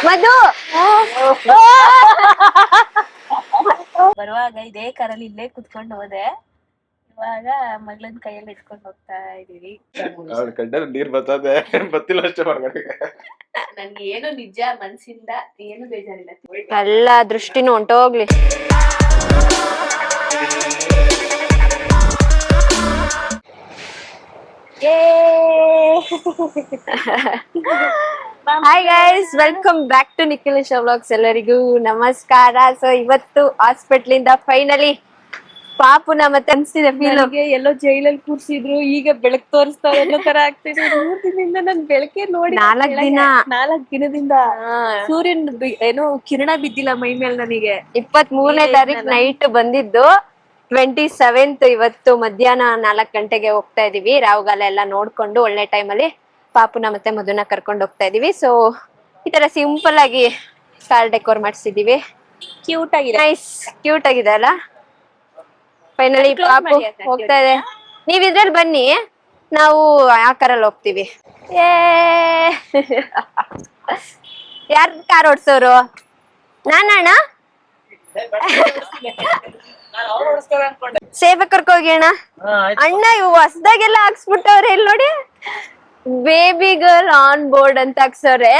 ಮಧು ಬರುವಾಗ ಇದೇ ಕಾರಲ್ಲಿ ಇಲ್ಲೇ ಕುತ್ಕೊಂಡು ಹೋದೆ. ಇವಾಗ ಮಗಳನ್ ಕೈಯಲ್ಲಿ ಇಟ್ಕೊಂಡು ಹೋಗ್ತಾ ಇದೀವಿ. ನೀರ್ ಬರ್ತದೆ ಗೊತ್ತಿಲ್ಲ ಅಷ್ಟೇ ಹೊರಗಡೆ. ನನ್ಗೆ ಏನು ನಿಜ ಮನ್ಸಿಂದ ಏನು ಬೇಜಾರಿಲ್ಲ. ಎಲ್ಲ ದೃಷ್ಟಿನೂ ಹೊಂಟೋಗ್ಲಿ. Hi guys, welcome back to Nikhilesha vlogs. ಎಲ್ಲರಿಗೂ ನಮಸ್ಕಾರ. ಸೊ ಇವತ್ತು ಹಾಸ್ಪಿಟ್ಲ್ ಇಂದ ಫೈನಲಿ ಪಾಪುನ ಮತ್ತೆ ಅನ್ಸ್ತಿದೆ ಫೀಲ್. ಎಲ್ಲೋ ಜೈಲಲ್ಲಿ ಕೂರ್ಸಿದ್ರು, ಈಗ ಬೆಳಕ್ ತೋರಿಸ್ತಾರೆ ಅನ್ನೋ ತರ ಆಗ್ತಿದೆ. 3 ದಿನದಿಂದ ನನ್ ಬೆಳಕೆ ನೋಡಿ 4 ದಿನದಿಂದ ಸೂರ್ಯನ್ ಏನೋ ಕಿರಣ ಬಿದ್ದಿಲ್ಲ ಮೈ ಮೇಲೆ ನನಗೆ. 23ನೇ ತಾರೀಕು ನೈಟ್ ಬಂದಿದ್ದು. 27th ಇವತ್ತು ಮಧ್ಯಾಹ್ನ 4 ಗಂಟೆಗೆ ಹೋಗ್ತಾ ಇದೀವಿ. ರಾವ್ಗಾಲ ಎಲ್ಲ ನೋಡ್ಕೊಂಡು ಒಳ್ಳೆ ಟೈಮಲ್ಲಿ ಪಾಪುನ ಮತ್ತೆ ಮಧುನ ಕರ್ಕೊಂಡು ಹೋಗ್ತಾ ಇದೀವಿ. ಸೊ ಈ ತರ ಸಿಂಪಲ್ ಆಗಿ ಕಾರ್ ಡೆಕೋರ್ ಮಾಡಿಸಿದೀವಿ. ಕ್ಯೂಟ್ ಆಗಿದೆ, ನೈಸ್, ಕ್ಯೂಟ್ ಆಗಿದೆ ಅಲ್ಲ. ಫೈನಲಿ ಪಾಪು ಹೋಗ್ತಾ ಇದೆ. ನೀವ್ ಇದ್ರಲ್ಲಿ ಬನ್ನಿ, ನಾವು ಆ ಕಾರಲ್ಲಿ ಹೋಗ್ತೀವಿ. ಯಾರ್ ಕಾರ್ ಓಡ್ಸೋರು? ನಾನಣ್ಣ ಸೇವೆ ಕರ್ಕೋಗಿ ಅಣ್ಣ. ಅಣ್ಣ ಇವು ಹೊಸದಾಗೆಲ್ಲ ಹಾಕ್ಸ್ಬಿಟ್ಟವ್ರೆ. ಇಲ್ಲಿ ನೋಡಿ, ಬೇಬಿ ಗರ್ಲ್ ಆನ್ ಬೋರ್ಡ್ ಅಂತ ಹಾಕ್ಸವ್ರೆ.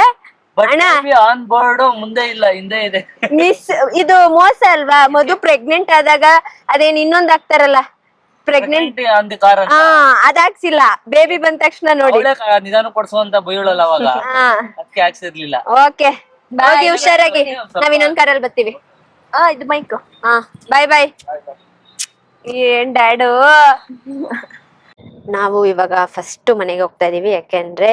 ಅಣ್ಣ ಆನ್ ಬೋರ್ಡ್ ಮುಂದೆ ಇಲ್ಲ, ಹಿಂದೆ ಇದೆ. ಮಿಸ್, ಇದು ಮೋಸ ಅಲ್ವಾ? ಮಧು ಪ್ರೆಗ್ನೆಂಟ್ ಆದಾಗ ಅದೇನ್ ಇನ್ನೊಂದ್ ಹಾಕ್ತಾರಲ್ಲ, ಪ್ರೆಗ್ನೆಂಟ್ ಅದ್ ಹಾಕ್ಸಿಲ್ಲ. ಬೇಬಿ ಬಂದ ತಕ್ಷಣ ನೋಡಿ ನಿಧಾನ ಕೊಡ್ಸುವಂತ ಬೈಗಳಲ್ಲ ಅವಾಗ, ಅದಕ್ಕೆ ಹಾಕ್ಸಿರ್ಲಿಲ್ಲ. ಓಕೆ, ಹೋಗಿ ಹುಷಾರಾಗಿ. ನಾವ್ ಇನ್ನೊಂದ್ ಕಾರಲ್ಲಿ ಬರ್ತೀವಿ. ಇದು ಮೈಕ್. ಬಾಯ್ ಬಾಯ್. ಏನ್ ಡ್ಯಾಡು. ನಾವು ಇವಾಗ ಫಸ್ಟ್ ಮನೆಗೆ ಹೋಗ್ತಾ ಇದೀವಿ. ಯಾಕೆಂದ್ರೆ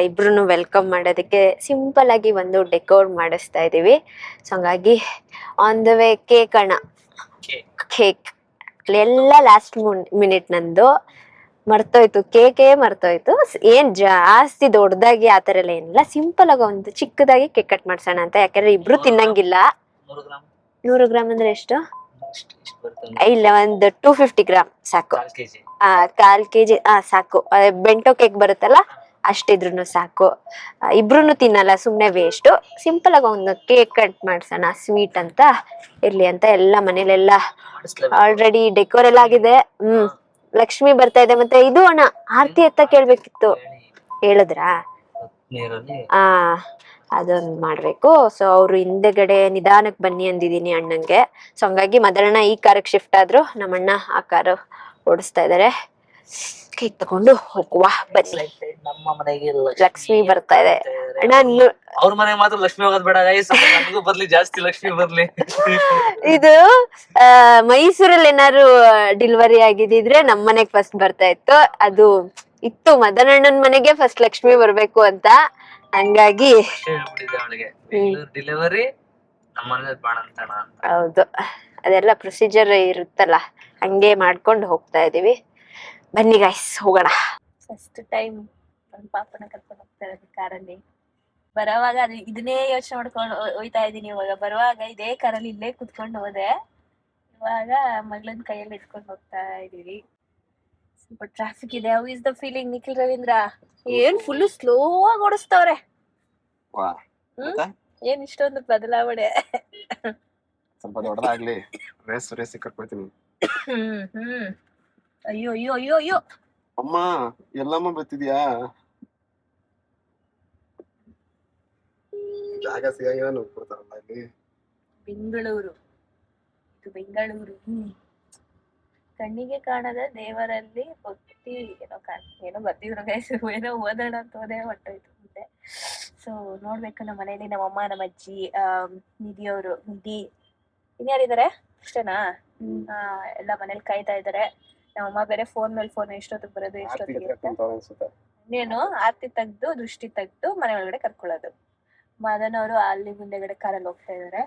ಇಬ್ರು ವೆಲ್ಕಮ್ ಮಾಡೋದಕ್ಕೆ ಸಿಂಪಲ್ ಆಗಿ ಒಂದು ಡೆಕೋರ್ ಮಾಡಿಸ್ತಾ ಇದೀವಿ. ಸೊ ಹಂಗಾಗಿ ಆನ್ ದ ವೇ ಕೇಕ್ ಅಣ್ಣ, ಕೇಕ್ ಎಲ್ಲ ಲಾಸ್ಟ್ ಮಿನಿಟ್ ನಂದು ಮರ್ತೋಯ್ತು. ಕೇಕೇ ಮರ್ತೋಯ್ತು. ಏನ್ ಜಾಸ್ತಿ ದೊಡ್ಡದಾಗಿ ಆತರ ಎಲ್ಲ ಏನಿಲ್ಲ, ಸಿಂಪಲ್ ಆಗಿ ಒಂದು ಚಿಕ್ಕದಾಗಿ ಕೇಕ್ ಕಟ್ ಮಾಡ್ಸೋಣ ಅಂತ. ಯಾಕಂದ್ರೆ ಇಬ್ರು ತಿನ್ನಂಗಿಲ್ಲ. 100 ಗ್ರಾಮ್ ಅಂದ್ರೆ ಎಷ್ಟು? ಇಲ್ಲ, ಒಂದು 250 ಗ್ರಾಮ್ ಸಾಕು. 1/4 kg ಸಾಕು. ಬೆಂಟೋ ಕೇಕ್ ಬರುತ್ತಲ್ಲ, ಅಷ್ಟಿದ್ರು ಸಾಕು. ಇಬ್ರು ತಿನ್ನಲ್ಲ, ಸುಮ್ನೆ ವೇಸ್ಟ್. ಸಿಂಪಲ್ ಆಗಿ ಒಂದು ಕೇಕ್ ಕಟ್ ಮಾಡ್ಸೋಣ, ಸ್ವೀಟ್ ಅಂತ ಇರ್ಲಿ ಅಂತ. ಎಲ್ಲ ಮನೇಲೆಲ್ಲ ಆಲ್ರೆಡಿ ಡೆಕೋರ್ ಎಲ್ಲ ಆಗಿದೆ. ಲಕ್ಷ್ಮಿ ಬರ್ತಾ ಇದೆ. ಮತ್ತೆ ಇದು ಅಣ್ಣ, ಆರತಿ ಎತ್ತ ಕೇಳ್ಬೇಕಿತ್ತು, ಹೇಳಿದ್ರಾ? ಅದೊಂದು ಮಾಡ್ಬೇಕು. ಸೊ ಅವ್ರು ಹಿಂದೆಗಡೆ ನಿಧಾನಕ್ಕೆ ಬನ್ನಿ ಅಂದಿದೀನಿ ಅಣ್ಣಂಗೆ. ಸೊ ಹಂಗಾಗಿ ಮದರಣ್ಣ ಈ ಕಾರಕ್ಕೆ ಶಿಫ್ಟ್ ಆದ್ರು, ನಮ್ಮಣ್ಣ ಆ ಕಾರು ಓಡಿಸ್ತಾ ಇದಾರೆ. ಕೇಕ್ ತಗೊಂಡು ಹೋಗುವ ಬನ್ನಿ. ನಮ್ಮ ಮನೆಗೆ ಲಕ್ಷ್ಮಿ ಬರ್ತಾ ಇದೆ. ಅಣ್ಣ ಅವ್ರ ಮನೆಗೆ ಮಾತ್ರ ಲಕ್ಷ್ಮಿ ಹೋಗೋದ್ ಬೇಡ, ನಮಗೂ ಬರ್ಲಿ, ಜಾಸ್ತಿ ಲಕ್ಷ್ಮಿ ಬರ್ಲಿ. ಇದು ಮೈಸೂರಲ್ಲಿ ಏನಾದ್ರು ಡೆಲಿವರಿ ಆಗಿದ್ರೆ ನಮ್ ಮನೆಗ್ ಫಸ್ಟ್ ಬರ್ತಾ ಇತ್ತು. ಅದು ಇತ್ತು ಮದನಣ್ಣನ್ ಮನೆಗೆ ಫಸ್ಟ್ ಲಕ್ಷ್ಮಿ ಬರ್ಬೇಕು ಅಂತ. ಹಂಗಾಗಿ ಡೆಲಿವರಿ ನಮ್ಮನೆ ಬಾಣ ಅಂತಣ. ಹೌದು, ಅದೆಲ್ಲ ಪ್ರೊಸೀಜರ್ ಇರುತ್ತಲ್ಲ, ಹಂಗೆ ಮಾಡ್ಕೊಂಡು ಹೋಗ್ತಾ ಇದೀವಿ. ಬನ್ನಿ ಗೈಸ್, ಹೋಗೋಣ. ಫಸ್ಟ್ ಟೈಮ್ ನನ್ ಪಾಪನ ಕರ್ಕೊಂಡು ಹೋಗ್ತಾ ಇರೋದು ಕಾರಲ್ಲಿ. ಬರೋವಾಗ ಇದನ್ನೇ ಯೋಚನೆ ಮಾಡ್ಕೊಂಡು ಹೋಯ್ತಾ ಇದೀನಿ. ಇವಾಗ ಬರುವಾಗ ಇದೇ ಕಾರಲ್ಲಿ ಇಲ್ಲೇ ಕುತ್ಕೊಂಡು ಹೋದೆ. ಇವಾಗ ಮಗಳನ್ ಕೈಯಲ್ಲಿ ಇಟ್ಕೊಂಡು ಹೋಗ್ತಾ ಇದೀವಿ. ಸ್ವಲ್ಪ ಟ್ರಾಫಿಕ್ ಇದೆ. How is the feeling Nikhil Ravindra? ಏನ್ ಫುಲ್ ಸ್ಲೋ ಆಗಿ ಓಡಿಸ್ತವ್ರೆ. ಏನ್ ಇಷ್ಟೊಂದು ಬದಲಾವಣೆ? ಸ್ವಲ್ಪ ದೊಡ್ಡದಾಗ್ಲಿ, ರೇಸ್ ಕರ್ಕೊಳ್ತೀನಿ. ಅಯ್ಯೋ ಅಯ್ಯೋ ಅಯ್ಯೋ ಅಯ್ಯೋ ಅಮ್ಮ, ಎಲ್ಲಮ್ಮ ಬರ್ತಿದ್ಯಾ? ಜಾಗ ಸಿಗಂಗಿಲ್ಲ ನೋಡ್ಕೊಡ್ತಾರಲ್ಲ ಇಲ್ಲಿ. ಬೆಂಗಳೂರು, ಇದು ಬೆಂಗಳೂರು. ಕಣ್ಣಿಗೆ ಕಾಣದ ದೇವರಲ್ಲಿ ಭಕ್ತಿ ಏನೋ ಬರ್ತಿದ್ರು ಗೈಸ್. ಏನೋ ಓದೋಣ ಅಂತ ಹೋದೆ, ಹೊಟ್ಟೋಯ್ತು ಮುಂದೆ. ಸೊ ನೋಡ್ಬೇಕು. ನಮ್ಮ ಮನೇಲಿ ನಮ್ಮಮ್ಮ, ನಮ್ಮ ಅಜ್ಜಿ, ನಿಧಿಯವರು, ನಿಧಿ, ಇನ್ಯಾರಿದ್ದಾರೆ ಇಷ್ಟೇನಾ? ಎಲ್ಲ ಮನೇಲಿ ಕಾಯ್ತಾ ಇದಾರೆ. ನಮ್ಮಮ್ಮ ಬೇರೆ ಫೋನ್ ಮೇಲೆ ಫೋನ್, ಎಷ್ಟೊತ್ತಿಗೆ ಬರೋದು ಎಷ್ಟೊತ್ತಿಗೆ ಅಂತ. ಇನ್ನೇನು ಆರ್ತಿ ತೆಗ್ದು ದೃಷ್ಟಿ ತೆಗ್ದು ಮನೆ ಒಳಗಡೆ ಕರ್ಕೊಳ್ಳೋದು. ಮದನ್ ಅವರು ಅಲ್ಲಿ ಮುಂದೆಗಡೆ ಕಾರಲ್ಲಿ ಹೋಗ್ತಾ ಇದಾರೆ,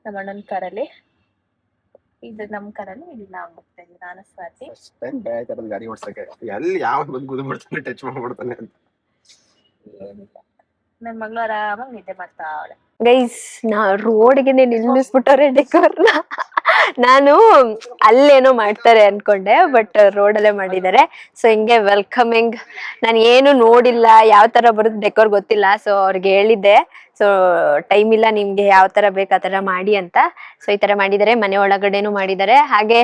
ನಮ್ಮ ಅಣ್ಣನ ಕಾರಲ್ಲಿ. ಇದು ನಮ್ ಕಾರಲ್ಲಿ, ಇಲ್ಲಿ ನಾವು ಹೋಗ್ತಾ ಇದೀವಿ, ನಾನು ಸ್ವಾತಿ. ಗಾಡಿ ಓಡ್ಸಕ್ಕೆ ಎಲ್ಲಿ ಯಾವ ಬಂದು ಗುದು ಮಾಡ್ತಾನೆ, ಟಚ್ ಮಾಡ್ಬಿಡ್ತಾನೆ ಅಂತ. ನನ್ ಮಗಳು ಆರಾಮಾಗಿ ನಿದ್ದೆ ಮಾಡ್ತಾ ಅವಳೆ. ಗೈಸ್, ನಾ ರೋಡ್ಗೆ ನಿಲ್ಲಿಸ್ಬಿಟ್ಟವ್ರೆ ಡೆಕೋರ್ನ. ನಾನು ಅಲ್ಲೇನೋ ಮಾಡ್ತಾರೆ ಅನ್ಕೊಂಡೆ, ಬಟ್ ರೋಡಲ್ಲೇ ಮಾಡಿದ್ದಾರೆ. ಸೊ ಹಿಂಗೆ ವೆಲ್ಕಮಿಂಗ್. ನಾನು ಏನು ನೋಡಿಲ್ಲ, ಯಾವ ತರ ಬರುತ್ತೆ ಡೆಕೋರ್ ಗೊತ್ತಿಲ್ಲ. ಸೊ ಅವ್ರಿಗೆ ಹೇಳಿದ್ದೆ, ಸೊ ಟೈಮ್ ಇಲ್ಲ ನಿಮ್ಗೆ, ಯಾವ ತರ ಬೇಕು ಆ ತರ ಮಾಡಿ ಅಂತ. ಸೊ ಈ ತರ ಮಾಡಿದ್ದಾರೆ, ಮನೆ ಒಳಗಡೆನೂ ಮಾಡಿದ್ದಾರೆ. ಹಾಗೆ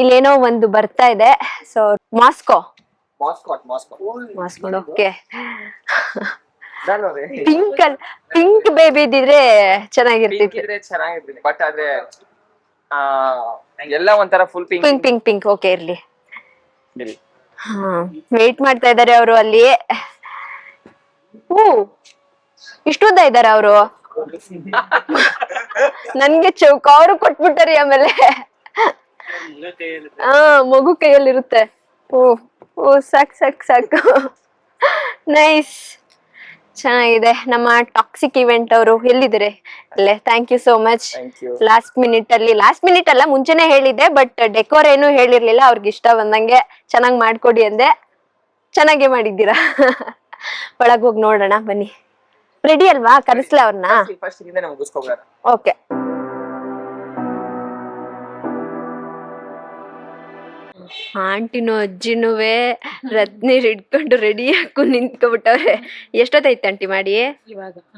ಇಲ್ಲೇನೋ ಒಂದು ಬರ್ತಾ ಇದೆ. So Moscow okay. Pink baby ಇದ್ದಿದ್ರೆ ಚೆನ್ನಾಗಿರ್ತಿತ್ತು. ಚೆನ್ನಾಗಿರ್ತೀನಿ, ಬಟ್ ಆದ್ರೆ ಎಲ್ಲ ಒಂಥರ full pink pink pink pink okay ಇರ್ಲಿ. ವೇಟ್ ಮಾಡ್ತಾ ಇದಾರೆ ಅವರು ಅಲ್ಲಿ. ಇಷ್ಟುದ್ದ ಇದಾರೆ ಅವರು. ನನ್ಗೆ ಚೌಕ ಅವರು ಕೊಟ್ಬಿಟ್ಟಾರಿ. ಆಮೇಲೆ ಮಗು ಕೈಯಲ್ಲಿರುತ್ತೆ. ಓ ಸಾಕ್ ಸಾಕ್ ಸಾಕು. ನೈಸ್, ಚೆನ್ನಾಗಿದೆ. ನಮ್ಮ ಟಾಕ್ಸಿಕ್ ಇವೆಂಟ್ ಅವರು ಎಲ್ಲಿದ್ದಾರೆ? ಅಲ್ಲೇ. Thank you so much. Last minute ಅಲ್ಲ, ಮುಂಚೆನೆ ಹೇಳಿದ್ದೆ, ಬಟ್ ಡೆಕೋರ್ ಏನು ಹೇಳಿರ್ಲಿಲ್ಲ. ಅವ್ರಿಗೆ ಇಷ್ಟ ಬಂದಂಗೆ ಚೆನ್ನಾಗ್ ಮಾಡ್ಕೊಡಿ ಅಂದೆ. ಚೆನ್ನಾಗೆ ಮಾಡಿದ್ದೀರಾ. ಒಳಗ್ ಹೋಗಿ ನೋಡೋಣ ಬನ್ನಿ. ರೆಡಿ ಅಲ್ವಾ? ಕರೆಸ್ಲಾ ಅವ್ರನ್ನ? ಓಕೆ. ಆಂಟಿನೂ ಅಜ್ಜಿನೂವೆ ರತ್ನೀರ್ ಹಿಡ್ಕೊಂಡು ರೆಡಿ ಹಾಕು ನಿಂತ್ಕೊಬಿಟ್ಟವ್ರೆ. ಎಷ್ಟೊತ್ತೈತೆ ಆಂಟಿ ಮಾಡಿ?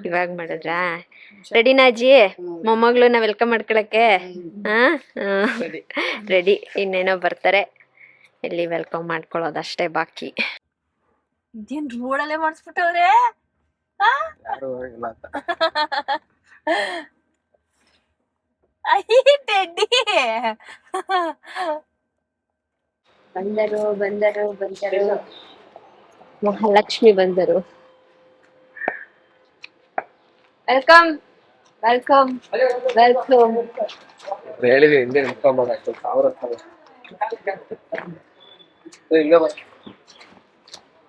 ಇವಾಗ ಮಾಡಿದ್ರಾ? ರೆಡಿನಾ ಅಜ್ಜಿ? ಮೊಮ್ಮಗಳನ್ನ ವೆಲ್ಕಮ್ ಮಾಡ್ಕೊಳಕ್ಕೆ? ರೆಡಿ. ಇನ್ನೇನೋ ಬರ್ತಾರೆ, ಇಲ್ಲಿ ವೆಲ್ಕಮ್ ಮಾಡ್ಕೊಳ್ಳೋದಷ್ಟೇ ಬಾಕಿ. ಇದೇನ್ ರೋಡಲ್ಲೇ ಮಾಡಿಸ್ಬಿಟ್ಟವ್ರೆ. ಟೆಡ್ಡಿ ಬಂದರು ಮಹಾಲಕ್ಷ್ಮಿ ಬಂದರು. ವೆಲ್ಕಮ್. ಹೇಳಿದ್ವಿ ಹಿಂದೆ ನಿಂತ್ಕೊಂಡ್ಬಾರ್ದು,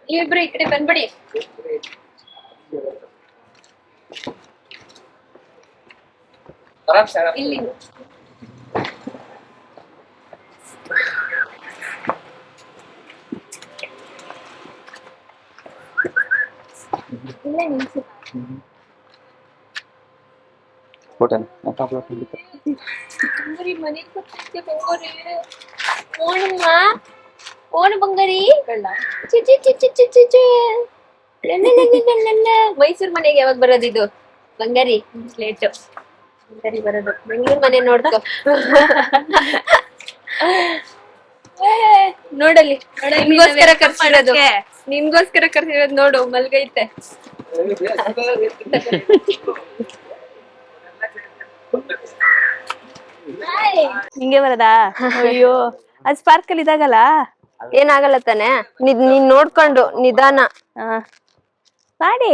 ಇಬ್ರು ಈ ಕಡೆ ಬಂದ್ಬಿಡಿ. ಇಲ್ಲಿ ಇಲ್ಲೇ ನಿಲ್ಸಿ. ಬಂಗಾರಿ ಮನೆಗೆ ಬರ್ತಿದ್ದೆ. ಬಂಗಾರಿ ಓಣಮ್ಮ, ಓಣ ಬಂಗಾರಿ. ಚಿಚಿ ಚಿಚಿ ಚಿಚಿ ಚಿ. ಮೈಸೂರ್ ಮನೆಗೆ ಯಾವಾಗ ಬರೋದಿದು? ಬಂಗಾರಿ ಲೇಟು. ಬಂಗಾರಿ ಬರೋದು ಬೆಂಗಳೂರು ಮನೆ ನೋಡ್ಕೊ. ನೋಡಲ್ಲಿ ನಿನ್ಗೋಸ್ಕರ ಕರ್ಸಿರೋದು, ನೋಡು ಮಲ್ಗೈತೆ. ಹಿಂಗೆ ಬರದಾ? ಅಯ್ಯೋ, ಅದ್ ಸ್ಪಾರ್ಕಲ್ ಇದಾಗಲ್ಲ. ಏನಾಗಲ್ಲ ತಾನೆ? ನೀನ್ ನೋಡ್ಕೊಂಡು ನಿಧಾನ ಮಾಡಿ.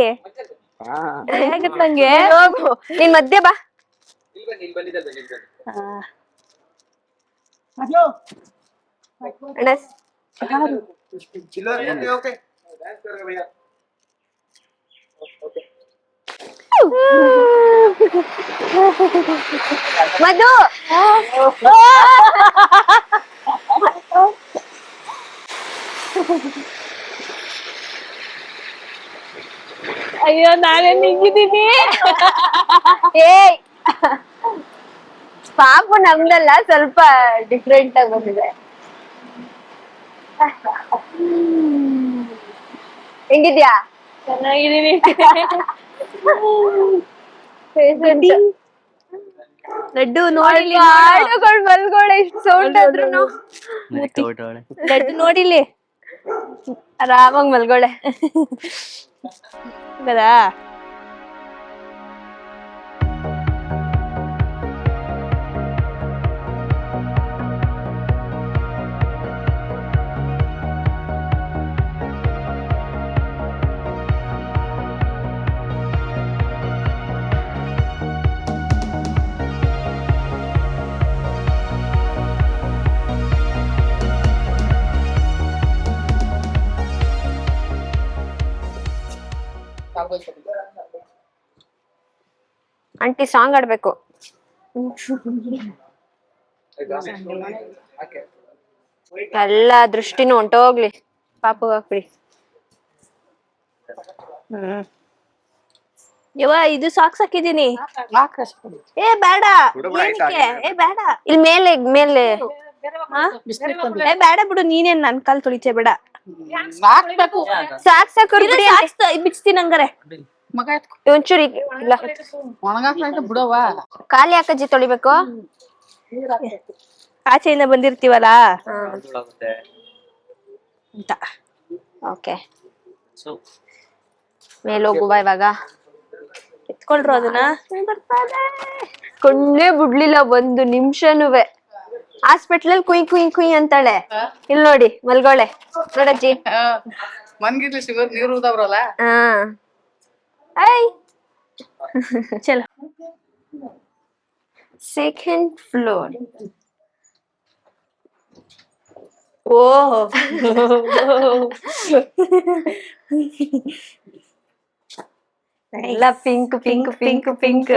ನಂಗೆ ಹೋಗು, ನೀನ್ ಮಧ್ಯೆ ಬಾ. ಅಣ್ಣ ಮಧು. ಅಯ್ಯೋ, ನಾನೇ ನಿಂಗಿದ್ದೀನಿ. ಏಯ್ ಪಾಪು ನಮ್ದಲ್ಲ, ಸ್ವಲ್ಪ ಡಿಫ್ರೆಂಟ್ ಆಗಿ ಬಂದಿದೆ. ಹೆಂಗಿದ್ಯಾ? ಚೆನ್ನಾಗಿದ್ದೀನಿ. ಲಡ್ಡು ನೋಡಿಲಿ, ಹಾಡುಗಳು ಮಲ್ಗೋಳೆ ಇಷ್ಟು ಸೌಂಡ್ ಆದ್ರೂ. ಲಡ್ಡು ನೋಡಿಲಿ, ಆರಾಮಾಗಿ ಮಲ್ಗೋಳೆ. ಗದಾ ಆಂಟಿ ಸಾಂಗ್ ಆಡ್ಬೇಕು. ಎಲ್ಲ ದೃಷ್ಟಿನೂ ಹೊಂಟೋಗ್ಲಿ. ಪಾಪು ಹಾಕ್ಬಿಡಿ. ಯವ್ವ ಇದು ಸಾಕ್ಸ್ ಹಾಕಿದೀನಿ. ಏ ಬೇಡ ಹುಡುಗ್ರು height ಏನಕ್ಕೆ? ಆಗಿದ್ದಾರೆ. ಏ ಬೇಡ. ಇಲ್ಲಿ ಮೇಲೆ ಹಾ? ಏ ಬೇಡ ಬಿಡು, ನೀನೇನ್ ನನ್ ಕಾಲ್ ತುಳಿತೆ ಬೇಡ. ಸಾಕ್ ಸಾಕು ಇರು, ಸಾಕ್ಸ್ ಬಿಚ್ತೀನಿ ಹಂಗಾರೆ. ಒಂಚೂರು ಇಲ್ಲ ಖಾಲಿ ಹಾಕಜ್ಜಿ ತೊಳಿಬೇಕು. ಆಚೆಯಿಂದ ಬಂದಿರ್ತೀವಲ್ಲ ಧೂಳಾಗುತ್ತೆ. ಅಂತ. ಓಕೆ ಸೊ ಮೇಲೆ ಹೋಗುವ ಇವಾಗ. ಎತ್ಕೊಳ್ರು ಅದನ್ನ. ಕಣ್ಣೇ ಬಿಡ್ಲಿಲ್ಲ ಒಂದು ನಿಮಿಷನುವೆ. ಹಾಸ್ಪಿಟ್ಲಲ್ಲಿ ಕುಯ್ ಕುಯ್ ಕುಯ್ ಅಂತಾಳೆ. ಇಲ್ಲಿ ನೋಡಿ ಮಲ್ಗೋಳೆ ನೋಡಜ್ಜಿ. ಮನ್ಗಿರ್ಲಿ ಶಿವರ್ ನೀರು ಉಳ್ದವ್ರಲ್ಲ. ಹಾ ಐ ಚಲೋ. Second floor. ಓಹೋ ಎಲ್ಲ pink pink pink pink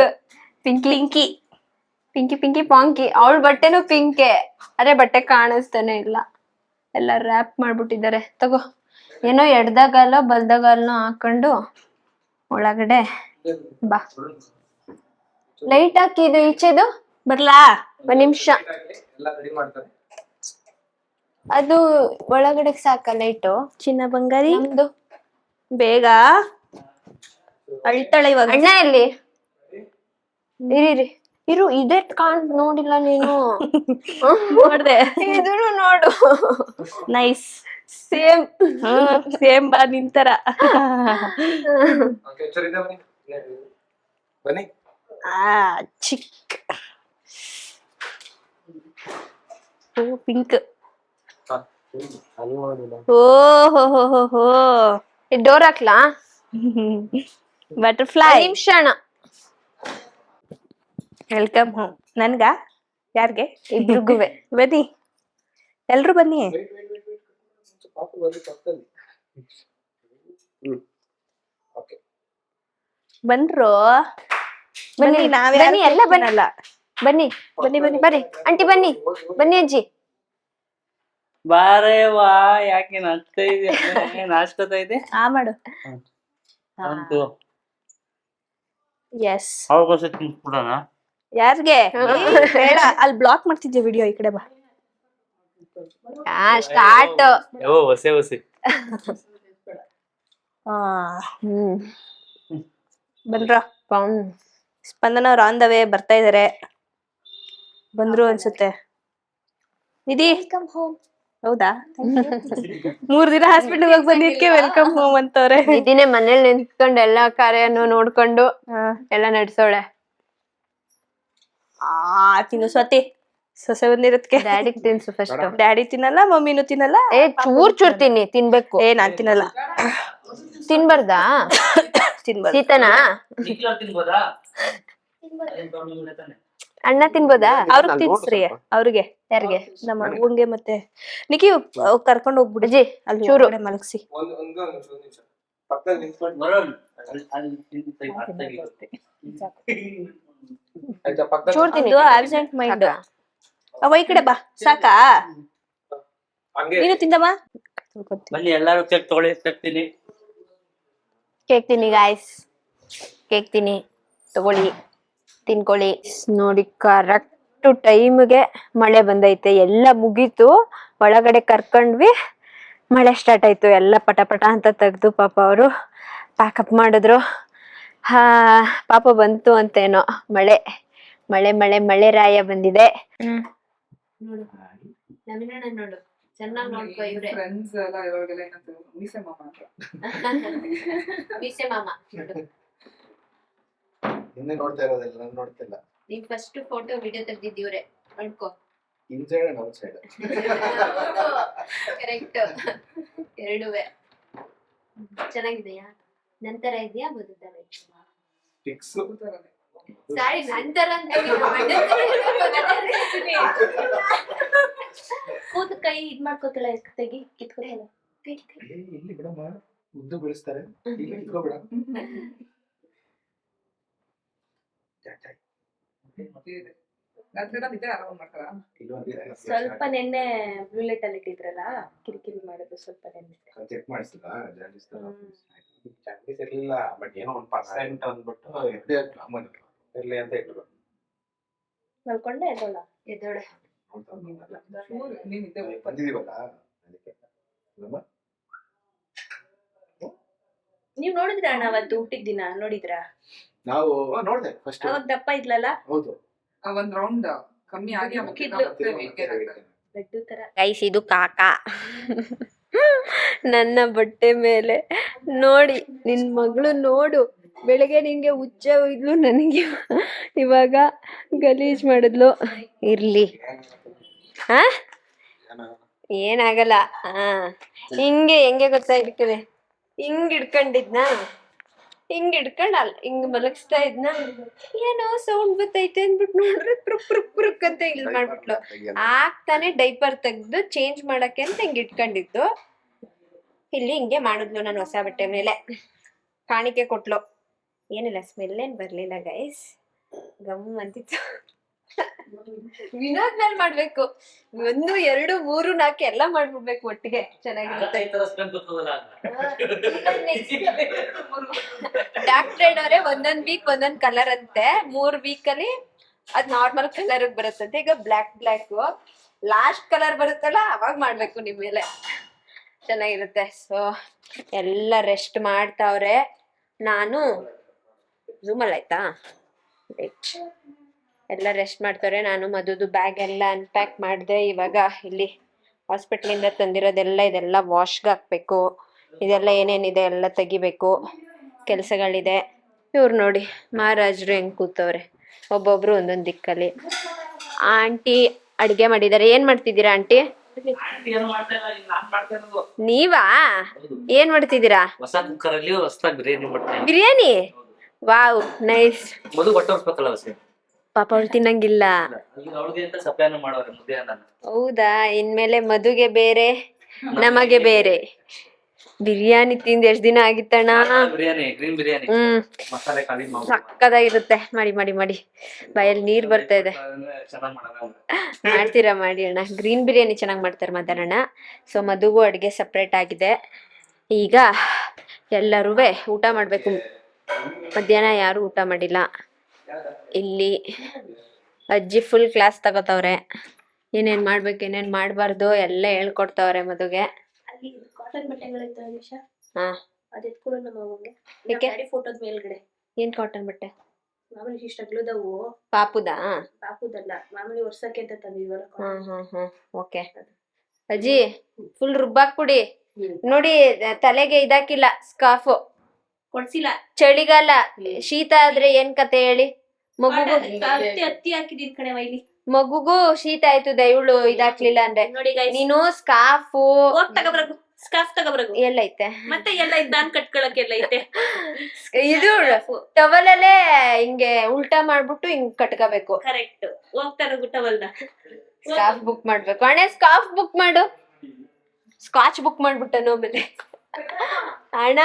pinky pinky. Pinky pinky ಪಾಂಕಿ. ಅವಳ ಬಟ್ಟೆನೂ ಪಿಂಕೆ, ಅರೆ ಬಟ್ಟೆ ಕಾಣಿಸ್ತಾನೆ ಇಲ್ಲ. ಎಲ್ಲ ರ್ಯಾಪ್ ಮಾಡ್ಬಿಟ್ಟಿದ್ದಾರೆ. ತಗೋ ಏನೋ ಎಡ್ದಗಾಲ ಬಲ್ದಗಾಲನೂ ಹಾಕೊಂಡು ಒಳಗಡೆ ಬಾ. ಲೈಟ್ ಹಾಕಿ ಇದು ಈಚೆದು ಬರ್ಲಾ? ಒಂದ್ ನಿಮಿಷ. ಎಲ್ಲ ರೆಡಿ ಮಾಡ್ತಾರೆ. ಅದು ಒಳಗಡೆ ಸಾಕ ಲೈಟು ಚಿನ್ನ ಬಂಗಾರಿ ನಮ್ದು. ಬೇಗ ಅಳ್ತಾಳೆ ಇವಾಗ. ಅಣ್ಣ ಎಲ್ಲಿ? ಇರಿ ಇರು, ಇದೇ ನೋಡಿಲ್ಲ ನೀನು. ನೋಡ್ದೆ. ಇದನ್ನು ನೋಡು, ನೈಸ್. ಸೇಮ್ ಸೇಮ್ ಬಾ ನಿಂತರ. Okay, ಚೂರು ಇದೆ ಬನ್ನಿ. ಬನ್ನಿ. ಚಿಕ್. ಓ ಪಿಂಕ್. ಅಲ್ಲಿ ನೋಡಿಲ್ಲ. ಓ ಹೋ ಹೋ ಹೋ ಹೋ. ಡೋರ್ ಹಾಕ್ಲಾ? ಬಟರ್ಫ್ಲೈ. ನಿಮಿಷ ಅಣ್ಣ. Welcome home. ನನ್ಗ? ಯಾರ್ಗೆ? ಇಬ್ರಿಗುವೆ. ಬನ್ನಿ ಎಲ್ರು ಬನ್ನಿ. ಪಾಪು ಬಂದು ಪಕ್ಕದಲ್ಲಿ. ಓಕೆ. ಬಂದ್ರು ಬನ್ನಿ, ಬನ್ನಿ. ನಾವ್ ಬನ್ನಿ, ಎಲ್ಲ ಬನ್ನಿ. ಅಲ್ಲ ಬನ್ನಿ ಬನ್ನಿ ಬನ್ನಿ ಬರ್ರಿ ಆಂಟಿ, ಬನ್ನಿ ಬನ್ನಿ ಅಜ್ಜಿ. ಬಾರೇ ವಾ, ಯಾಕೆ ನಾಚ್ತಾ ಇದೆ? ನಾಚ್ಕೋತಾ ಇದೆ. ಆ ಮಾಡು. ಅಂತೂ ಎಸ್. ಅವಕಾಶ ತಿನ್ಸ್ಬಿಡೋಣ. ಯಾರ್ಗೆ? ಬೇಡ, ಅಲ್ಲಿ ಬ್ಲಾಕ್ ಮಾಡ್ತಿದ್ದೆ ವಿಡಿಯೋ. ಈ ಕಡೆ ಬಾ. ಸ್ಟಾರ್ಟ್. ಓ ಹೊಸೆ ಹ್ಮ್ ಬಂದ್ರ? ಪಂ. ಸ್ಪಂದನ ಅವ್ರ ಆನ್ ದ ವೇ ಬರ್ತಾ ಇದಾರೆ. ಬಂದ್ರು ಅನ್ಸುತ್ತೆ. ನಿಧಿ ಹೌದಾ? 3 ದಿನ ಹಾಸ್ಪಿಟಲ್ ಹೋಗಿ ಬಂದಿದ್ಕೆ ವೆಲ್ಕಮ್ ಹೋಮ್ ಅಂತವ್ರೆ. ಇದನ್ನೇ ಮನೇಲಿ ನಿಂತ್ಕೊಂಡು ಎಲ್ಲಾ ಕಾರ್ಯನು ನೋಡ್ಕೊಂಡು ಎಲ್ಲ ನಡ್ಸೋಳೆ. ತಿನ್ನು ಸ್ವಾತಿ. ಸೊಸೆ ಬಂದಿರತ್ಕೆ ಡ್ಯಾಡಿಗ್ ತಿನ್ಸು ಫಸ್ಟ್. ಡ್ಯಾಡಿ ತಿನ್ನಲ್ಲ, ಮಮ್ಮಿನೂ ತಿನ್ನಲ್ಲ. ಚೂರ್ ತಿನ್ನಿ, ತಿನ್ಬೇಕು. ನಾನ್ ತಿನ್ನಲ್ಲ. ತಿನ್ಬಾರ್ದಾ? ತಿನ್ಬಾರ್ದು. ಸೀತನಾ? ನಿಖಿಲ್ ತಿನ್ಬೋದಾ? ಅಣ್ಣ ತಿನ್ಬೋದಾ? ಅವ್ರಿಗೆ ತಿನ್ಸ್ರಿ. ಅವ್ರಿಗೆ ಯಾರಿಗೆ? ನಮ್ಮ ಅವ್ವಂಗೆ ಮತ್ತೆ ನಿಖಿ ಕರ್ಕೊಂಡ್ ಹೋಗ್ಬಿಡು. ಅಜ್ಜಿ ಅಲ್ಲಿ ಚೂರು ಹೊರಗಡೆ ಮಲಗ್ಸಿ. ಒಂದು ನಿಮಿಷ ಪಕ್ಕದಲ್ಲಿ ನಿಂತ್ಕೊಂಡು. ಆಯ್ತಾ? ಪಕ್ಕದಲ್ಲಿ ಚೂರ್ ತಿನ್ನಿ. Absent mind. ಅವ ಈ ಕಡೆ ಬಾ. ಸಾಕಾ? ಹಂಗೆ ನೀನು ತಿಂದಮ್ಮ. ಬನ್ನಿ ಎಲ್ಲಾರು ಕೇಕ್ ತಗೊಳ್ಳಿ, ತರ್ತೀನಿ. ಕೇಕ್ ತಿನ್ನಿ ಗಾಯ್ಸ್, ಕೇಕ್ ತಿನ್ನಿ, ತಗೊಳ್ಳಿ, ತಿನ್ಕೊಳ್ಳಿ. ನೋಡಿ ಕರೆಕ್ಟ್ ಟೈಮ್ಗೆ ಮಳೆ ಬಂದೈತೆ, ಎಲ್ಲ ಮುಗೀತು. ಒಳಗಡೆ ಕರ್ಕೊಂಡ್ವಿ, ಮಳೆ ಸ್ಟಾರ್ಟ್ ಆಯ್ತು. ಎಲ್ಲ ಪಟ ಪಟ ಅಂತ ತೆಗ್ದು ಪಾಪ ಅವರು ಪ್ಯಾಕಪ್ ಮಾಡಿದ್ರು. ಪಾಪ ಬಂತು ಅಂತೇನೋ ಮಳೆ. ಮಳೆ ಮಳೆ ಮಳೆ ರಾಯ ಬಂದಿದೆ. ನೋಡು ನವೀನಣ್ಣ, ನೋಡು ಚೆನ್ನಾಗಿ ನೋಡ್ಕೋ. ಇವ್ರೆ ಫ್ರೆಂಡ್ಸ್ ಎಲ್ಲ ಇವಾಗೆಲ್ಲ ಏನಂತ ಮೀಸೆ ಮಾಮ ಅಂತ. ಮೀಸೆ ಮಾಮ. ಹಿಂದೆ ನೋಡ್ತಾ ಇರೋದಿಲ್ಲ, ನಾನು ನೋಡ್ತಿಲ್ಲ. ನೀವ್ ಫಸ್ಟ್ ಫೋಟೋ ವಿಡಿಯೋ ತೆಗ್ದಿದ್ದೀವ್ರೆ ನೋಡ್ಕೋ. Inside and outside. Correct, ಎರಡುವೆ. ಚೆನ್ನಾಗಿದೆಯಾ? ನಂತರ ಇದೆಯಾ ಬದುತ್ತರ? ಫಿಕ್ಸ್. ಸಾರಿ, ನಂತರ ಅಂತ ಕೂತು ಕೈ ಇದ್ ಮಾಡ್ಕೋತಾಳೆ, ತೆಗಿ ಕಿತ್ಕೋತಾಳೆ. ಇಲ್ಲಿ ಬಿಡಮ್ಮ, ಉದ್ದು ಬೆಳೆಸ್ತಾರೆ. ಇಲ್ಲಿ ಇಟ್ಕೋಬೇಡ. ರಾತ್ರಿ ನಿದ್ದೆ ಆರಾಮ ಮಾಡ್ತಾರ. ಸ್ವಲ್ಪ ನೆನ್ನೆ ಬ್ಲೂಲೆಟ್ ಅಲ್ಲಿ ಇಟ್ಟಿದ್ರಲ್ಲ, ಕಿರಿಕಿರಿ ಮಾಡೋದು. ಸ್ವಲ್ಪ ನೆನ್ನೆ ಚೆಕ್ ಮಾಡಿಸಿಲ್ಲ. ಚಾನ್ಸಸ್ ಇರ್ಲಿಲ್ಲ ಬಟ್ ಏನೋ 1% ಅಂದ್ಬಿಟ್ಟು ಇರ್ಲಿ ಅಂತ ಇಟ್ರು. ಮಲ್ಕೊಂಡೆ ಎದ್ದೋಳ ಎದ್ದೋಳೆ. ನೀನ್ ಇದ್ದೆ ಬಂದಿದೀವಲ್ಲ ಅದಕ್ಕೆ ನಮ್ಮ ನೀವ್ ನೋಡಿದ್ರ ಅಣ್ಣ ಅವತ್ತು ಹುಟ್ಟಿದ ದಿನ ನೋಡಿದ್ರ? ನಾವು ನೋಡ್ದೆ ಫಸ್ಟ್. ಅವಾಗ ದಪ್ಪ ಇದ್ಲಲ್ಲ, ಹೌದು ಒಂದ್ ರೌಂಡ್ ಕಮ್ಮಿ ಆಗಿ ಮುಕ್ಕಿದ್ಲು. ಲಡ್ಡು ತರ. ಗೈಸ್ ಇದು ಕಾಕ ನನ್ನ ಬಟ್ಟೆ ಮೇಲೆ ನೋಡಿ, ನಿನ್ ಮಗಳು ನೋಡು, ಬೆಳಗ್ಗೆ ನಿನ್ಗೆ ಹುಚ್ಚ ಇದ್ಲು, ನನಗೆ ಇವಾಗ ಗಲೀಜ್ ಮಾಡಿದ್ಲು. ಇರ್ಲಿ, ಹಾ ಏನಾಗಲ್ಲ. ಹಾ ಹೆಂಗೆ ಗೊತ್ತಾ ಹಿಡ್ಕದೆ, ಹಿಂಗ್ ಹಿಡ್ಕೊಂಡಿದ್ನಾ, ಹಿಂಗ್ ಹಿಡ್ಕೊಂಡಲ್ಲ ಹಿಂಗ್ ಮಲಗಿಸ್ತಾ ಇದ್ನ, ಏನೋ ಸೌಂಡ್ ಬರ್ತೈತೆ ಅಂದ್ಬಿಟ್ಟು ನೋಡ್ರೆ ಪುರುಕ್ ಅಂತ ಇಲ್ಲಿ ಮಾಡ್ಬಿಟ್ಲು. ಆಗ್ತಾನೆ ಡೈಪರ್ ತೆಗ್ದು ಚೇಂಜ್ ಮಾಡಕ್ಕೆ ಅಂತ ಹಿಂಗ್ ಇಟ್ಕೊಂಡಿದ್ದು, ಇಲ್ಲಿ ಹಿಂಗೆ ಮಾಡಿದ್ಲು ನನ್ನ ಹೊಸ ಬಟ್ಟೆ ಮೇಲೆ. ಕಾಣಿಕೆ ಕೊಟ್ಲು. ಏನಿಲ್ಲ, ಸ್ಮೆಲ್ ಏನ್ ಬರ್ಲಿಲ್ಲ ಗೈಸ್, ಗಮ್ ಅಂತಿತ್ತು. ವಿನೋದ್ ಮೇಲೆ ಮಾಡ್ಬೇಕು, 1, 2, 3, 4 ಎಲ್ಲ ಮಾಡ್ಬಿಡ್ಬೇಕು ಒಟ್ಟಿಗೆ, ಚೆನ್ನಾಗಿರುತ್ತೆ. ಡಾಕ್ಟರ್ ಅವರೇ ಒಂದೊಂದ್ ವೀಕ್ ಒಂದೊಂದ್ ಕಲರ್ ಅಂತೆ, 3 ವೀಕ್ ಅಲ್ಲಿ ಅದ್ ನಾರ್ಮಲ್ ಕಲರ್ ಬರುತ್ತಂತೆ. ಈಗ ಬ್ಲಾಕ್ ಲಾಸ್ಟ್ ಕಲರ್ ಬರುತ್ತಲ್ಲ ಅವಾಗ ಮಾಡ್ಬೇಕು ನಿಮ್ ಮೇಲೆ, ಚೆನ್ನಾಗಿರುತ್ತೆ. ಸೊ ಎಲ್ಲ ರೆಸ್ಟ್ ಮಾಡ್ತಾವ್ರೆ. ನಾನು ಝೂಮಲ್ಲಿ ಆಯ್ತಾ, ಎಲ್ಲ ರೆಸ್ಟ್ ಮಾಡ್ತಾರೆ. ನಾನು ಮಧುದು ಬ್ಯಾಗ್ ಎಲ್ಲ ಅನ್ಪ್ಯಾಕ್ ಮಾಡಿದೆ. ಇವಾಗ ಇಲ್ಲಿ ಹಾಸ್ಪಿಟ್ಲಿಂದ ತಂದಿರೋದೆಲ್ಲ ಇದೆಲ್ಲ ವಾಶ್ಗೆ ಹಾಕ್ಬೇಕು. ಇದೆಲ್ಲ ಏನೇನಿದೆ ಎಲ್ಲ ತೆಗಿಬೇಕು, ಕೆಲಸಗಳಿದೆ. ಇವ್ರು ನೋಡಿ ಮಹಾರಾಜರು ಹೆಂಗ್ ಕೂತವ್ರೆ, ಒಬ್ಬೊಬ್ರು ಒಂದೊಂದ್ ದಿಕ್ಕಲ್ಲಿ. ಆಂಟಿ ಅಡ್ಗೆ ಮಾಡಿದಾರೆ. ಏನ್ ಮಾಡ್ತಿದ್ದೀರಾ ಆಂಟಿ? ನೀವಾ ಏನ್ ಮಾಡ್ತಿದ್ದೀರಾ? ಹೊಸ ಕುಕ್ಕರ್ ಅಲ್ಲಿ ಹೊಸದಾಗಿ ಬಿರಿಯಾನಿ ಮಾಡ್ತೀನಿ. ಬಿರಿಯಾನಿ? Wow, nice. ಮಧು ಹೊಟ್ಟೆ ಹೊರ್ಸ್ಬೇಕಲ್ಲ ಹೊಸ, ಪಾಪ ಅವ್ಳು ತಿನ್ನಂಗಿಲ್ಲ. ಅವಳಿಗೆ ಅಂತ ಸಪ್ಲೈನ ಮಾಡೋರೆ ಮುದ್ದೆ ಅನ್ನ. ಹೌದಾ? ಇನ್ಮೇಲೆ ಮಧುಗೆ ಬೇರೆ ನಮಗೆ ಬೇರೆ. ಬಿರಿಯಾನಿ ತಿಂದ್ ಎಷ್ಟ್ ದಿನ ಆಗಿತ್ತಣ್ಣ? ಬಿರಿಯಾನಿ, ಗ್ರೀನ್ ಬಿರಿಯಾನಿ, ಮಸಾಲೆ ಖಾಲಿ ಸಕ್ಕದಾಗಿರುತ್ತೆ. ಮಾಡಿ ಬಾಯಲ್ಲಿ ನೀರ್ ಬರ್ತಾ ಇದೆ. ಚೆನ್ನಾಗಿ ಮಾಡೋಣ. ಮಾಡ್ತೀರಾ? ಮಾಡಿ ಅಣ್ಣ. ಗ್ರೀನ್ ಬಿರಿಯಾನಿ ಚೆನ್ನಾಗಿ ಮಾಡ್ತಾರೆ ಮಧ್ಯಾಹ್ನ. ಸೊ ಮಧುಗೂ ಅಡ್ಗೆ ಸಪ್ರೇಟ್ ಆಗಿದೆ. ಈಗ ಎಲ್ಲರೂ ಊಟ ಮಾಡ್ಬೇಕು. ಮಧ್ಯಾಹ್ನ ಯಾರು ಊಟ ಮಾಡಿಲ್ಲ. ಇಲ್ಲಿ ಅಜ್ಜಿ ಫುಲ್ ಕ್ಲಾಸ್ ತಗೋತವ್ರೆ, ಏನೇನ್ ಮಾಡ್ಬೇಕು ಏನೇನ್ ಮಾಡ್ಬಾರ್ದು ಎಲ್ಲ ಹೇಳ್ಕೊಡ್ತಾವ್ರೆ ಮಧುಗೆ. ಅಲ್ಲಿ ಕಾಟನ್ ಬಟ್ಟೆಗಳಿತ್ತು ನಿಮಿಷ, ಹಾ ಅದ್ ಎತ್ಕೊಳ್ಳೋ ನಮ್ಮ ಅವ್ವಗೆ. ಯಾಕೆ? ಡ್ಯಾಡಿ ಫೋಟೋದ ಮೇಲ್ಗಡೆ ಏನ್ ಕಾಟನ್ ಬಟ್ಟೆ? ಮಾಮೂಲಿ ಇಷ್ಟ ಅಗ್ಲದವು. ಪಾಪುದಾ? ಪಾಪುದಲ್ಲ, ಮಾಮೂಲಿ ವರ್ಷಕ್ಕೆ ಅಂತ ತಂದಿದ್ವಲ್ಲ. ಹಾ ಓಕೆ. ಅಜ್ಜಿ ಫುಲ್ ರುಬ್ಬಾಕ್ಬಿಡಿ. ನೋಡಿ ತಲೆಗೆ ಇದಾಕಿಲ್ಲ ಸ್ಕಾರ್ಫ್. ಕೊಡ್ಸಿಲ್ಲ. ಚಳಿಗಾಲ, ಶೀತ ಆದ್ರೆ ಏನ್ ಕತೆ ಹೇಳಿ? ಮಗುಗೂ ಹತ್ತಿ ಹಾಕಿದೀನ್ ಕಣೆ ವೈಲಿ. ಮಗುಗೂ ಶೀತ ಆಯ್ತದೆ, ಇವಳು ಇದಾಕ್ಲಿಲ್ಲ ಅಂದ್ರೆ. ನೋಡಿ guys, ನೀನು ಸ್ಕಾರ್ಫು ಹೋಗ್ ತಗೊಬರಗು, ಸ್ಕಾರ್ಫ್ ತಗೊಬರಗು. ಎಲ್ಲೈತೆ? ಮತ್ತೆ ಎಲ್ಲ ಇದ್ದಾನ್ ಕಟ್ಕೊಳಕ್ಕೆಲ್ಲ ಐತೆ. ಇದು ಟವಲಲ್ಲೇ ಹಿಂಗೆ ಉಲ್ಟಾ ಮಾಡ್ಬಿಟ್ಟು ಹಿಂಗ್ ಕಟ್ಕೋಬೇಕು. ಕರೆಕ್ಟ್. ಹೋಗ್ತಾರ ಗುಟ್ಟವಲ್ದ. ಸ್ಕಾರ್ಫ್ ಬುಕ್ ಮಾಡ್ಬೇಕು. ಅಣ್ಣ ಸ್ಕಾರ್ಫ್ ಬುಕ್ ಮಾಡು. ಸ್ಕಾಚ್ ಬುಕ್ ಮಾಡ್ಬಿಟ್ಟನು ಆಮೇಲೆ. ಅಣ್ಣ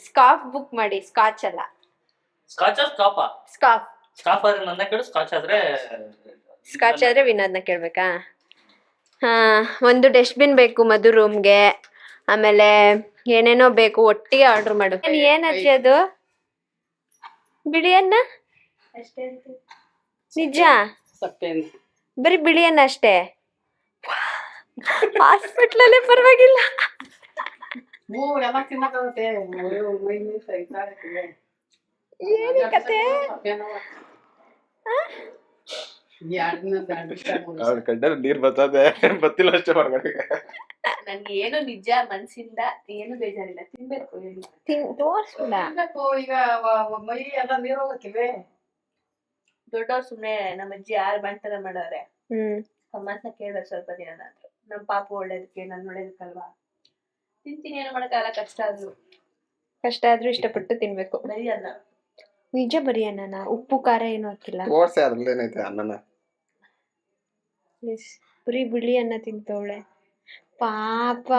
ಸ್ಕಾರ್ಫ್ ಬುಕ್ ಮಾಡಿ, ಸ್ಕಾಚ್ ಅಲ್ಲ. ಸ್ಕಾಚ್ ಸ್ಕಾಪ? ಸ್ಕಾರ್ಫ್. ಸ್ಕಾಫ್ ಆದ್ರೆ ನನ್ನ ಕೇಳು, ಸ್ಕಾಚ್ ಆದ್ರೆ ವಿನೋದ್ನ ಕೇಳ್ಬೇಕಾ? ಹಾ, ಒಂದು ಡಸ್ಟ್ಬಿನ್ ಬೇಕು ಮಧು ರೂಮ್ಗೆ, ಆಮೇಲೆ ಏನೇನೋ ಬೇಕು, ಒಟ್ಟಿಗೆ ಆರ್ಡರ್ ಮಾಡು. ಏನ್ ಅಜ್ಜಿ ಅದು? ಬಿಳಿ ಅನ್ನ? ಅಷ್ಟೇ. ನಿಜ? ಬರೀ ಬಿಳಿ ಅನ್ನ ಅಷ್ಟೇ? ಹಾಸ್ಪಿಟ್ಲಲ್ಲೇ ಪರವಾಗಿಲ್ಲ. ಎಲ್ಲ ತಿನ್ನಕ್ಕಾಗುತ್ತೆ. ಏನ್ ಕತೆ? ಅವ್ರ ಕಣ್ಣಲ್ಲಿ ನೀರ್ ಬರ್ತದೆ, ಬತ್ತಿಲ್ಲ ಅಷ್ಟೇ ಹೊರಗಡೆ. ನನ್ಗೆ ಏನು ನಿಜ ಮನ್ಸಿಂದ ಏನು ಬೇಜಾರಿಲ್ಲ, ತಿನ್ಬೇಕು. ತೋರ್ಸ್ಬಿಡ. ಈಗ ಮೈ ಎಲ್ಲ ನೀರ್ ಹೋಗತ್ತಿವೆ. ದೊಡ್ಡವ್ರು ಸುಮ್ನೆ ನಮ್ಮ ಅಜ್ಜಿ ಯಾರು ಮಾಡ್ತಾರ ಮಾಡವ್ರೆ, ಅಮ್ಮನ ಕೇಳ್ಬೇಕು ಸ್ವಲ್ಪ ದಿನ. ನಮ್ ಪಾಪು ಒಳ್ಳೇದಕ್ಕೆ, ನನ್ ಒಳ್ಳೇದಕ್ಕಲ್ವಾ. ತಿಂತೀನಿ, ಏನು ಮಾಡಕ್ಕಾಗಲ್ಲ. ಕಷ್ಟ ಆದ್ರೂ ಇಷ್ಟಪಟ್ಟು ತಿನ್ಬೇಕು. ಬರೀ ಅನ್ನ. ನಿಜ ಬರೀ ಅನ್ನನ? ಉಪ್ಪು ಖಾರ ಏನು ಹಾಕಿಲ್ಲ? ತೋರ್ಸೆ ಅದ್ರಲ್ಲಿ ಏನೈತೆ ಅನ್ನನ. ಬರೀ ಬಿಳಿ ಅನ್ನ ತಿಂತವಳೆ ಪಾಪ.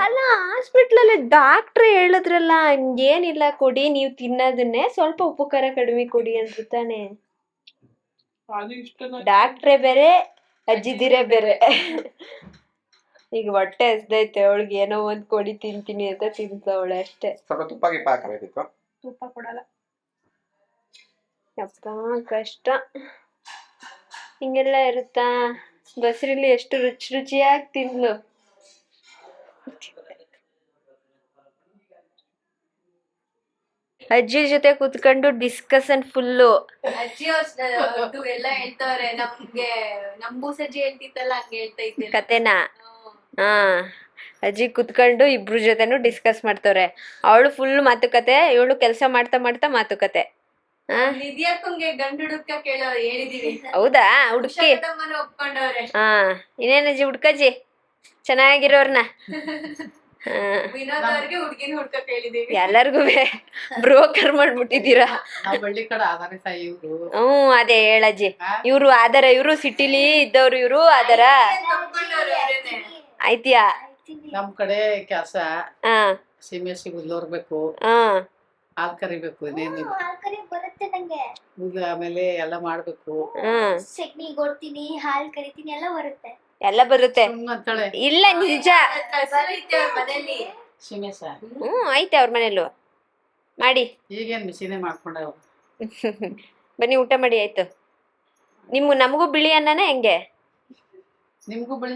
ಅಲ್ಲ, ಹಾಸ್ಪಿಟ್ಲಲ್ಲಿ ಡಾಕ್ಟ್ರ್ ಹೇಳಿದ್ರಲ್ಲ, ಏನಿಲ್ಲ ಕೊಡಿ, ನೀವು ತಿನ್ನೋದನ್ನೇ ಸ್ವಲ್ಪ ಉಪ್ಪು ಖಾರ ಕಡಿಮೆ ಕೊಡಿ ಅಂತ ತಾನೆ. ಡಾಕ್ಟ್ರೇ ಬೇರೆ, ಅಜ್ಜಿದಿರೇ ಬೇರೆ. ಈಗ ಹೊಟ್ಟೆ ಹಸ್ದೈತೆ ಅವಳಿಗೆ, ಏನೋ ಒಂದ್ ಕೊಡಿ ತಿಂತೀನಿ ಅಂತ ತಿಂತವಳೆ ಅಷ್ಟೇ. ಸ್ವಲ್ಪ ತುಪ್ಪ ಗಿಪ್ಪ ಹಾಕಬೇಕಿತ್ತು. ತುಪ್ಪ ಕೊಡಲ್ಲ. ಯಪ್ಪ ಕಷ್ಟ. ಹಿಂಗೆಲ್ಲ ಇರುತ್ತಾ? ಬಸ್ರಿಲಿ ಎಷ್ಟು ರುಚಿ ರುಚಿಯಾಗಿ ತಿಂದ್ಲು. ಅಜ್ಜಿ ಜೊತೆ ಕುತ್ಕೊಂಡು ಡಿಸ್ಕಷನ್ ಫುಲ್ಲು. ಅಜ್ಜಿ ಅವ್ರು ಎಲ್ಲ ಹೇಳ್ತವ್ರೆ ನಮ್ಗೆ. ನಂಬೂಸಜ್ಜಿ ಹೇಳ್ತಿತ್ತಲ್ಲ ಹಂಗೆ ಹೇಳ್ತೈತೆ ಕತೆನಾ? ಹಾ, ಅಜ್ಜಿ ಕುತ್ಕೊಂಡು ಇಬ್ರು ಜೊತೆನೂ ಡಿಸ್ಕಸ್ ಮಾಡ್ತವ್ರೆ. ಅವಳು ಫುಲ್ ಮಾತುಕತೆ, ಇವಳು ಕೆಲಸ ಮಾಡ್ತಾ ಮಾಡ್ತಾ ಮಾತುಕತೆ. ನಿಧಿಯಕ್ಕಂಗೆ ಗಂಡು ಹುಡುಕ ಕೇಳೋ ಹೇಳಿದೀವಿ. ಹೌದಾ? ಹುಡುಕಿ ಒಪ್ಕೊಂಡವ್ರೆ. ಹಾ, ಇನ್ನೇನಜ್ಜಿ ಹುಡ್ಕಜ್ಜಿ ಚೆನ್ನಾಗಿರೋರ್ನ. ವಿನೋದ್ ಅವ್ರಿಗೆ ಹುಡ್ಗಿನ ಹುಡ್ಕಕ್ ಹೇಳಿದೀವಿ. ಎಲ್ಲರಿಗೂ ಬ್ರೋಕರ್ ಮಾಡ್ಬಿಟ್ಟಿದ್ದೀರಾ. ನಾವ್ ಬಳ್ಳಿ ಕಡೆ ಆಧಾರ ಇವ್ರು. ಅದೇ ಹೇಳಜ್ಜಿ. ಇವ್ರು ಆಧಾರ, ಇವ್ರು ಸಿಟಿಲಿ ಇದ್ದವ್ರು, ಇವ್ರು ಆಧಾರ ಆಯ್ತಿಯಾ? ನಮ್ ಕಡೆ ಕೆಲಸ ಹಾ ಸೀಮೆ ಸಿಗುದ್ಲೋರ್ಬೇಕು, ಹಾ ಹಾಲ್ ಕರಿಬೇಕು, ಇನ್ನೇನಿಲ್ಲ. ಬರುತ್ತೆ ನಂಗೆ. ಆಮೇಲೆ ಎಲ್ಲ ಮಾಡ್ಬೇಕು. ಹ್ಮ್ ಚಟ್ನಿ ಕೊಡ್ತೀನಿ, ಹಾಲ್ ಕರಿತೀನಿ, ಎಲ್ಲ ಬರುತ್ತೆ. ಎಲ್ಲ ಬರುತ್ತೆ. ಅಂತಾಳೆ ಇಲ್ಲ ನಿಜ. ಮನೇಲಿ ಸೀಮೆ ಸಾರ್. ಐತೆ ಅವ್ರ ಮನೇಲೂ ಮಾಡಿ. ಈಗೇನ್ ಮಿಷಿನೇ ಮಾಡ್ಕೊಂಡವ. ಬನ್ನಿ ಊಟ ಮಾಡಿ ಆಯ್ತು. ನಮಗೂ ಬಿಳಿ ಅನ್ನನೇ ಹೆಂಗೆ? ನಿಮ್ಗೂ ಬಿಳಿ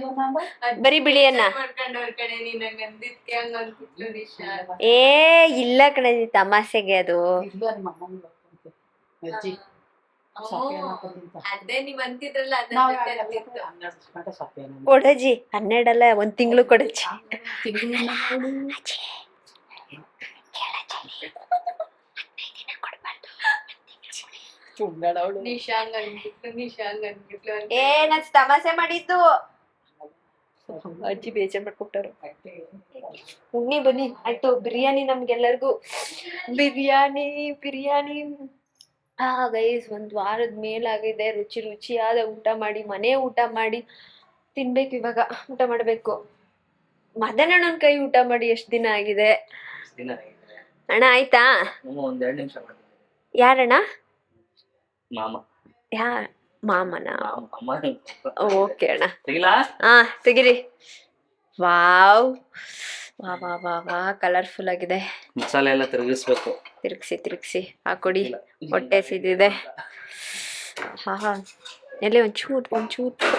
ಬರೀ ಬಿಳಿ ಅನ್ನ? ಮಾಡ್ಕೊಂಡವ್ರ ಕಡೆ ನೀನ್ ಹಂಗ ಅಂದಿದ್ಕೆ ಹಂಗ ಅಂದ್ಬಿಟ್ಲು ನಿಶಾ. ಇಲ್ಲ ಕಣೆ, ತಮಾಷೆಗೆ ಅದು. ಅಜ್ಜಿ ಅದೇ ನೀವ್ ಅಂತಿದ್ರಲ್ಲ ಕೊಡಜ್ಜಿ 12 ಅಲ್ಲ, 1 ತಿಂಗಳು ಕೊಡಜ್ಜಿ. ನಿಶಾ ಹಂಗ ಅಂದ್ಬಿಟ್ಲು, ನಿಶಾ ಹಂಗ ಅಂದ್ಬಿಟ್ಲು ಅಂತ. ನಾನ್ ತಮಾಷೆ ಮಾಡಿದ್ದು. ಅಜ್ಜಿ ಬೇಜಾರ್ ಮಾಡ್ಕೊಟ್ಟವ್ರು. ಉಣ್ಣಿ ಬನ್ನಿ ಆಯ್ತು. ಬಿರಿಯಾನಿ ನಮ್ಗೆಲ್ಲರಿಗೂ ಬಿರಿಯಾನಿ. ಗೈಸ್, 1 ವಾರದ ಮೇಲಾಗಿದೆ ರುಚಿ ರುಚಿಯಾದ ಊಟ ಮಾಡಿ, ಮನೆ ಊಟ ಮಾಡಿ ತಿನ್ಬೇಕು. ಇವಾಗ ಊಟ ಮಾಡ್ಬೇಕು. ಮದನಣ್ಣನ ಕೈ ಊಟ ಮಾಡಿ ಎಷ್ಟು ದಿನ ಆಗಿದೆ ಅಣ್ಣ? ಆಯ್ತಾ? ಒಂದ್ 2 ನಿಮಿಷ ಮಾಡಿ. ಯಾರಣ್ಣ? ಮಾಮ. ಮಾಮನ? ಅಮ್ಮ. ಓಕೆ ಅಣ್ಣ. ತೆಗಿಲಾ? ತೆಗಿರಿ. ವಾವ್ ವಾ ವಾ ವಾ ವಾ, ಕಲರ್ಫುಲ್ ಆಗಿದೆ. ಮಸಾಲೆ ಎಲ್ಲ ತಿರುಗಿಸ್ಬೇಕು. ತಿರುಗಿಸಿ ಹಾಕೊಡಿ. ಹೊಟ್ಟೆ ಸಿದಿದೆ. ಹಾ ಎಲ್ಲಿ ಒಂಚೂರು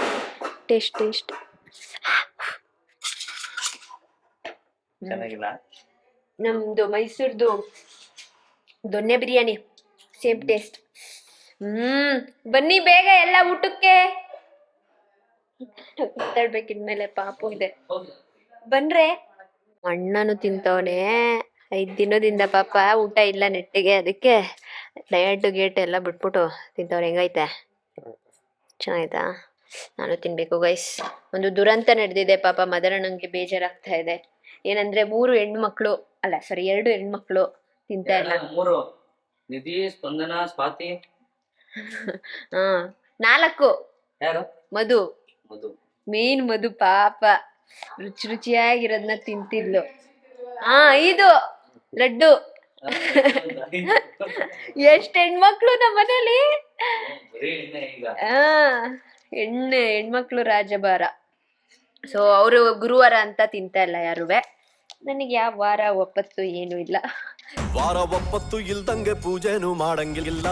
ಟೇಸ್ಟ್. ಚೆನ್ನಾಗಿಲ್ಲ? ನಮ್ದು ಮೈಸೂರ್ದು ದೊನ್ನೆ ಬಿರಿಯಾನಿ ಸೇಮ್ ಟೇಸ್ಟ್. ಬನ್ನಿ ಬೇಗ ಎಲ್ಲ ಊಟಕ್ಕೆ. ಮಾತಾಡ್ಬೇಕಿದ್ಮೇಲೆ ಪಾಪು ಇದೆ. ಬನ್ರೆ. ಅಣ್ಣನು ತಿಂತವನೆ 5 ದಿನದಿಂದ ಪಾಪ ಊಟ ಇಲ್ಲ ನೆಟ್ಟಿಗೆ, ಅದಕ್ಕೆ ಡಯಟ್ ಗೇಟ್ ಎಲ್ಲ ಬಿಟ್ಬಿಟ್ಟು ತಿಂತವ್ರೆ. ಹೆಂಗೈತೆ? ಚೆನ್ನಾಯ್ತಾ? ನಾನು ತಿನ್ಬೇಕು ಗೈಸ್. ಒಂದು ದುರಂತ ನಡೆದಿದೆ ಪಾಪ. ಮದರಣ್ಣಂಗೆ ಬೇಜಾರಾಗ್ತಾ ಇದೆ. ಏನಂದ್ರೆ 2 ಹೆಣ್ಮಕ್ಳು ತಿಂತಾ ಇಲ್ಲ. 3 ನಿಧಿ, ಸ್ಪಂದನ, ಸ್ವಾತಿ. 4 ಯಾರು? ಮಧು. ಮಧು ಮಧು ಪಾಪ ರುಚಿಯಾಗಿರೋದ್ನ ತಿಂತಿದ್ಲು. 5 ಲಡ್ಡು. ಎಷ್ಟ್ ಹೆಣ್ಮಕ್ಳು ನಮ್ಮ ಮನೇಲಿ. ಹೆಣ್ಮಕ್ಳು ರಾಜಭಾರ. ಸೊ ಅವರು ಗುರುವಾರ ಅಂತ ತಿಂತಾ ಇಲ್ಲ ಯಾರುವೆ. ನನಗೆ ಯಾವ ವಾರ ಒಪ್ಪತ್ತು ಏನು ಇಲ್ಲ. ವಾರ ಒಪ್ಪತ್ತು ಇಲ್ದಂಗೆ ಪೂಜೆನೂ ಮಾಡಂಗಿಲ್ಲ.